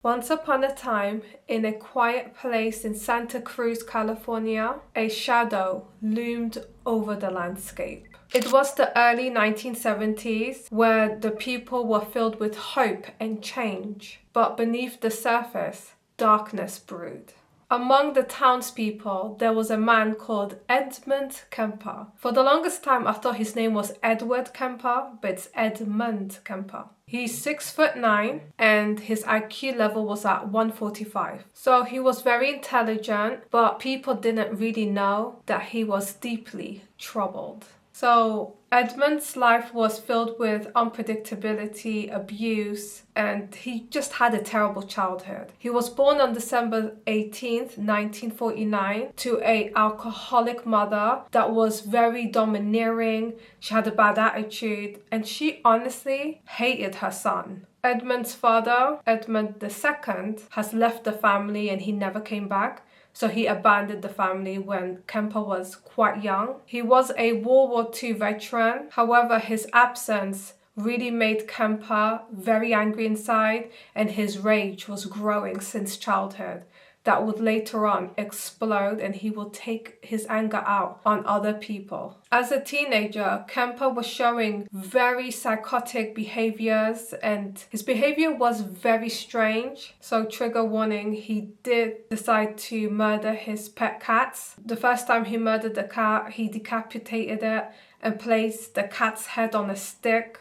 Once upon a time, in a quiet place in Santa Cruz, California, a shadow loomed over the landscape. It was the early 1970s, where the people were filled with hope and change, but beneath the surface, darkness brewed. Among the townspeople, there was a man called Edmund Kemper. For the longest time, I thought his name was Edward Kemper, but it's Edmund Kemper. He's 6'9" and his IQ level was at 145. So he was very intelligent, but people didn't really know that he was deeply troubled. So Edmund's life was filled with unpredictability, abuse, and he just had a terrible childhood. He was born on December 18th, 1949 to an alcoholic mother that was very domineering. She had a bad attitude and she honestly hated her son. Edmund's father, Edmund II, has left the family and he never came back. So he abandoned the family when Kemper was quite young. He was a World War II veteran. However, his absence really made Kemper very angry inside, and his rage was growing since childhood. That would later on explode and he will take his anger out on other people. As a teenager, Kemper was showing very psychotic behaviors and his behavior was very strange. So trigger warning, he did decide to murder his pet cats. The first time he murdered the cat, he decapitated it and placed the cat's head on a stick.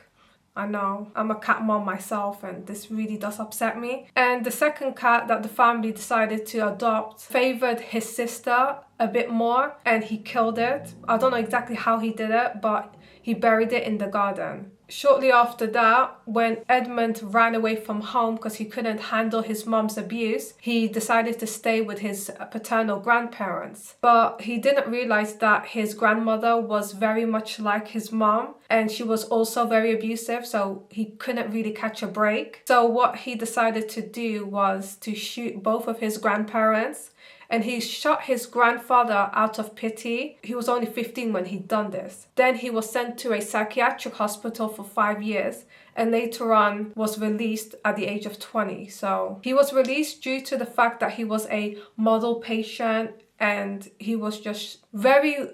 I know, I'm a cat mom myself and this really does upset me. And the second cat that the family decided to adopt favored his sister a bit more and he killed it. I don't know exactly how he did it, but he buried it in the garden. Shortly after that, when Edmund ran away from home because he couldn't handle his mom's abuse, he decided to stay with his paternal grandparents. But he didn't realize that his grandmother was very much like his mom and she was also very abusive, so he couldn't really catch a break. So what he decided to do was to shoot both of his grandparents. And he shot his grandfather out of pity. He was only 15 when he'd done this. Then he was sent to a psychiatric hospital for 5 years and later on was released at the age of 20. So he was released due to the fact that he was a model patient and he was just very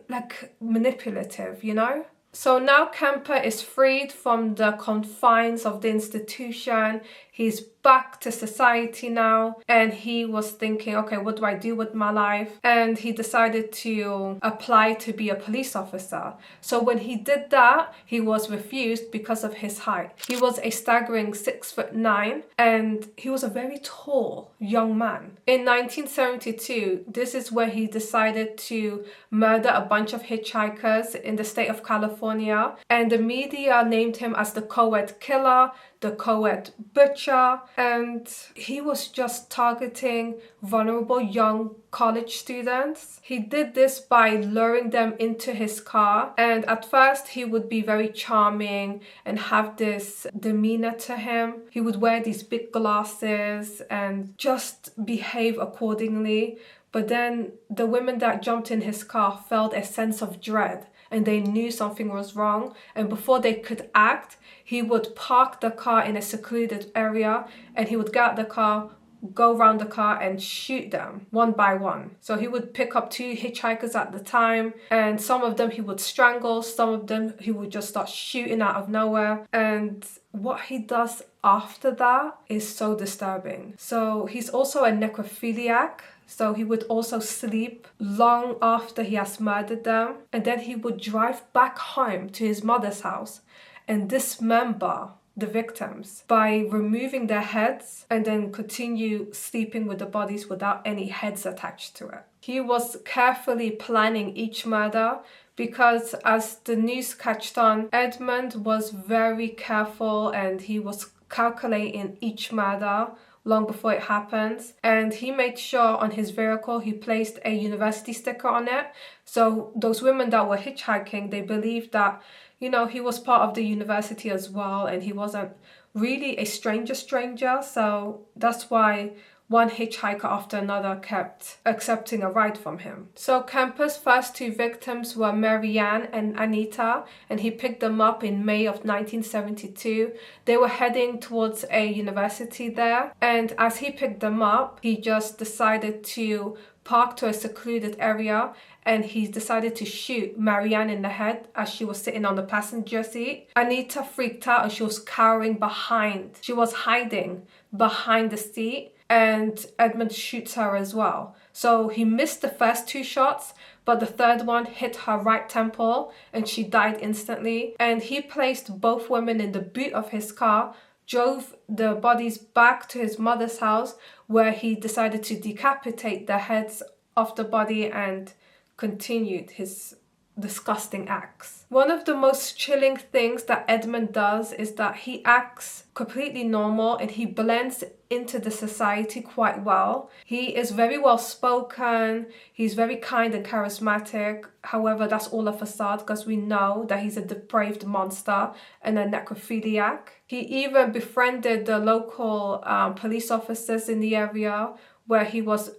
manipulative, you know? So now Kemper is freed from the confines of the institution. He's back to society now and he was thinking, okay, what do I do with my life? And he decided to apply to be a police officer. So when he did that, he was refused because of his height. He was a staggering 6'9" and he was a very tall young man. In 1972, this is where he decided to murder a bunch of hitchhikers in the state of California. And the media named him as the co-ed killer, the co-ed butcher, and he was just targeting vulnerable young college students. He did this by luring them into his car, and at first he would be very charming and have this demeanor to him. He would wear these big glasses and just behave accordingly. But then the women that jumped in his car felt a sense of dread and they knew something was wrong. And before they could act, he would park the car in a secluded area and he would get out the car, go around the car and shoot them one by one. So he would pick up 2 hitchhikers at the time and some of them he would strangle, some of them he would just start shooting out of nowhere. And what he does after that is so disturbing. So he's also a necrophiliac. So he would also sleep long after he has murdered them. And then he would drive back home to his mother's house and dismember the victims by removing their heads and then continue sleeping with the bodies without any heads attached to it. He was carefully planning each murder because as the news catched on, Edmund was very careful and he was calculating each murder long before it happens. And he made sure on his vehicle he placed a university sticker on it. So those women that were hitchhiking, they believed that, you know, he was part of the university as well and he wasn't really a stranger. So that's why one hitchhiker after another kept accepting a ride from him. So Kemper's first two victims were Marianne and Anita, and he picked them up in May of 1972. They were heading towards a university there, and as he picked them up, he just decided to park to a secluded area, and he decided to shoot Marianne in the head as she was sitting on the passenger seat. Anita freaked out and she was cowering behind. She was hiding behind the seat, and Edmund shoots her as well. So he missed the first two shots, but the third one hit her right temple and she died instantly. And he placed both women in the boot of his car, drove the bodies back to his mother's house, where he decided to decapitate the heads of the body and continued his disgusting acts. One of the most chilling things that Edmund does is that he acts completely normal and he blends into the society quite well. He is very well spoken, he's very kind and charismatic. However, that's all a facade, because we know that he's a depraved monster and a necrophiliac. He even befriended the local police officers in the area, where he was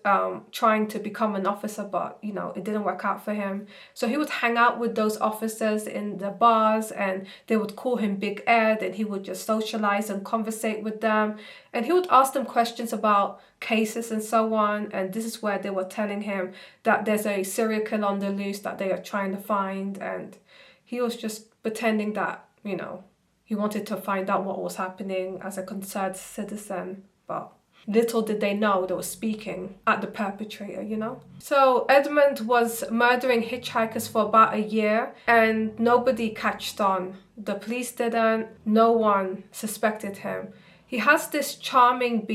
trying to become an officer, but it didn't work out for him. So he would hang out with those officers in the bars, and they would call him Big Ed, and he would just socialize and conversate with them, and he would ask them questions about cases and so on. And this is where they were telling him that there's a serial killer on the loose that they are trying to find, and he was just pretending that he wanted to find out what was happening as a concerned citizen, but little did they know they were speaking at the perpetrator, So Edmund was murdering hitchhikers for about a year, and nobody catched on. The police didn't. No one suspected him. He has this charming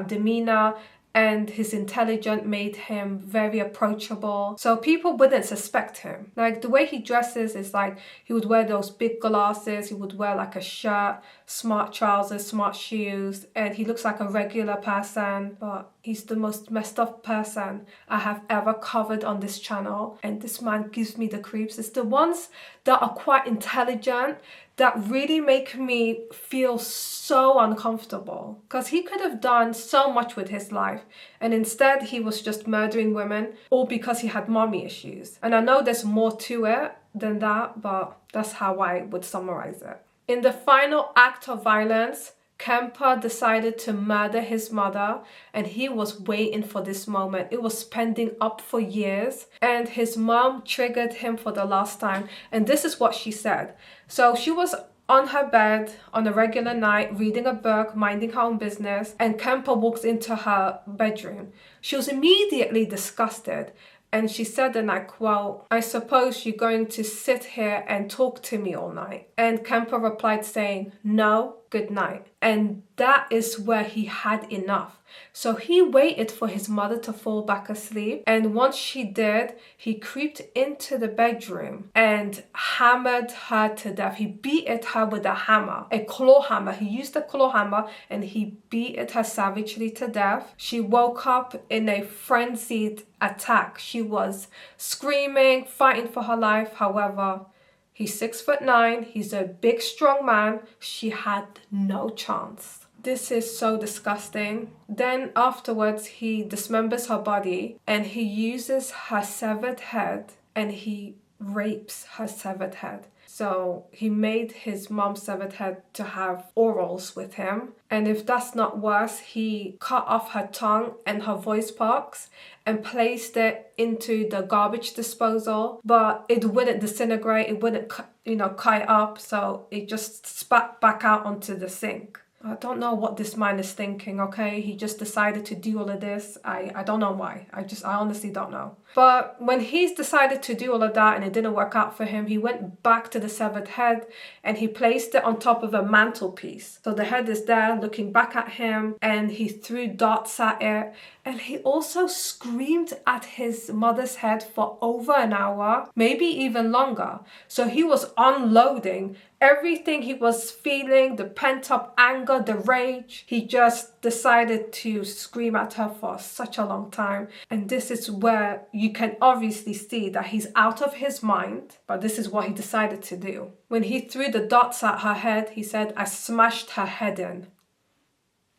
demeanor, and his intelligence made him very approachable. So people wouldn't suspect him. Like, the way he dresses is like he would wear those big glasses, he would wear like a shirt, smart trousers, smart shoes, and he looks like a regular person, but he's the most messed up person I have ever covered on this channel. And this man gives me the creeps. It's the ones that are quite intelligent that really make me feel so uncomfortable, because he could have done so much with his life, and instead he was just murdering women, all because he had mommy issues. And I know there's more to it than that, but that's how I would summarize it. In the final act of violence, Kemper decided to murder his mother, and he was waiting for this moment. It was pending up for years, and his mom triggered him for the last time, and this is what she said. So she was on her bed on a regular night, reading a book, minding her own business, and Kemper walks into her bedroom. She was immediately disgusted, and she said, and I quote, "I suppose you're going to sit here and talk to me all night." And Kemper replied saying, "No, good night." And that is where he had enough. So he waited for his mother to fall back asleep, and once she did, he creeped into the bedroom and hammered her to death. He beat her with a hammer, a claw hammer. He used a claw hammer and he beat her savagely to death. She woke up in a frenzied attack. She was screaming, fighting for her life. However, he's 6'9", he's a big, strong man. She had no chance. This is so disgusting. Then afterwards, he dismembers her body and he uses her severed head and he rapes her severed head. So he made his mom's severed head to have orals with him. And if that's not worse, he cut off her tongue and her voice box and placed it into the garbage disposal. But it wouldn't disintegrate, it wouldn't cut it up. So it just spat back out onto the sink. I don't know what this man is thinking, okay? He just decided to do all of this. I don't know why. I honestly don't know. But when he's decided to do all of that and it didn't work out for him, he went back to the severed head and he placed it on top of a mantelpiece. So the head is there looking back at him, and he threw darts at it. And he also screamed at his mother's head for over an hour, maybe even longer. So he was unloading everything he was feeling, the pent-up anger, the rage. He just decided to scream at her for such a long time. And this is where you can obviously see that he's out of his mind, but this is what he decided to do. When he threw the darts at her head, he said, "I smashed her head in."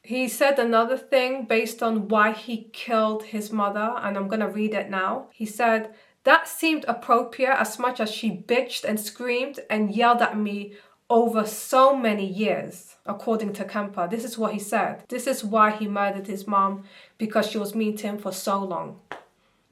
He said another thing based on why he killed his mother, and I'm gonna read it now. He said, "That seemed appropriate as much as she bitched and screamed and yelled at me over so many years." According to Kemper, this is what he said. This is why he murdered his mom, because she was mean to him for so long.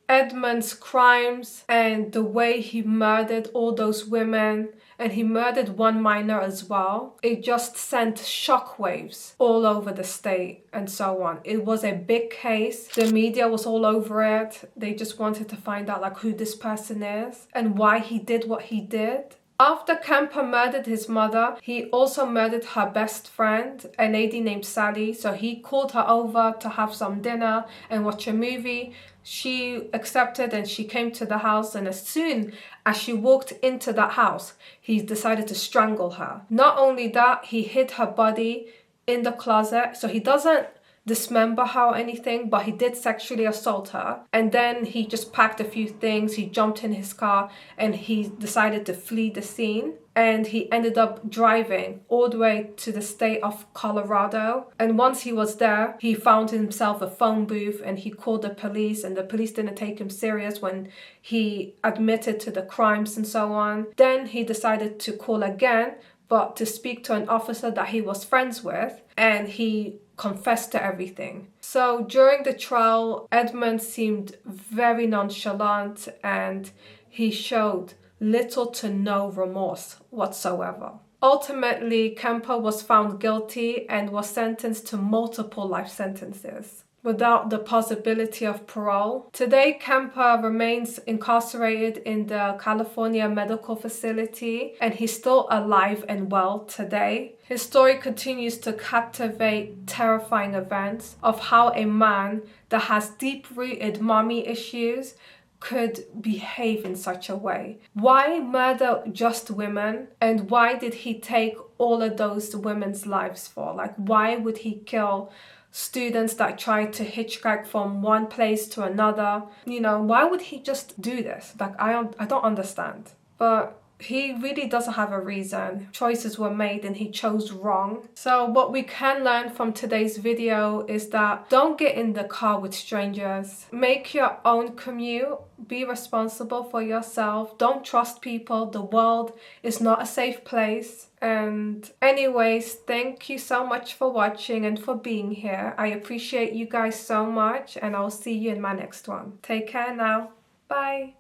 Edmund's crimes and the way he murdered all those women, and he murdered one minor as well, it just sent shockwaves all over the state and so on. It was a big case. The media was all over it. They just wanted to find out like who this person is and why he did what he did. After Kemper murdered his mother, he also murdered her best friend, a lady named Sally. So he called her over to have some dinner and watch a movie. She accepted and she came to the house, and as soon as she walked into that house, he decided to strangle her. Not only that, he hid her body in the closet, so he doesn't dismember her or anything, but he did sexually assault her. And then he just packed a few things, he jumped in his car, and he decided to flee the scene. And he ended up driving all the way to the state of Colorado. And once he was there, he found himself a phone booth and he called the police, and the police didn't take him serious when he admitted to the crimes and so on. Then he decided to call again, but to speak to an officer that he was friends with, and he confessed to everything. So during the trial, Edmund seemed very nonchalant and he showed little to no remorse whatsoever. Ultimately, Kemper was found guilty and was sentenced to multiple life sentences without the possibility of parole. Today, Kemper remains incarcerated in the California medical facility, and he's still alive and well today. His story continues to captivate terrifying events of how a man that has deep-rooted mommy issues could behave in such a way. Why murder just women? And why did he take all of those women's lives for? Like, why would he kill students that tried to hitchhike from one place to another? You know, why would he just do this? Like, I don't understand. But he really doesn't have a reason. Choices were made and he chose wrong. So what we can learn from today's video is that don't get in the car with strangers. Make your own commute. Be responsible for yourself. Don't trust people. The world is not a safe place. And anyways, thank you so much for watching and for being here. I appreciate you guys so much, and I'll see you in my next one. Take care now. Bye.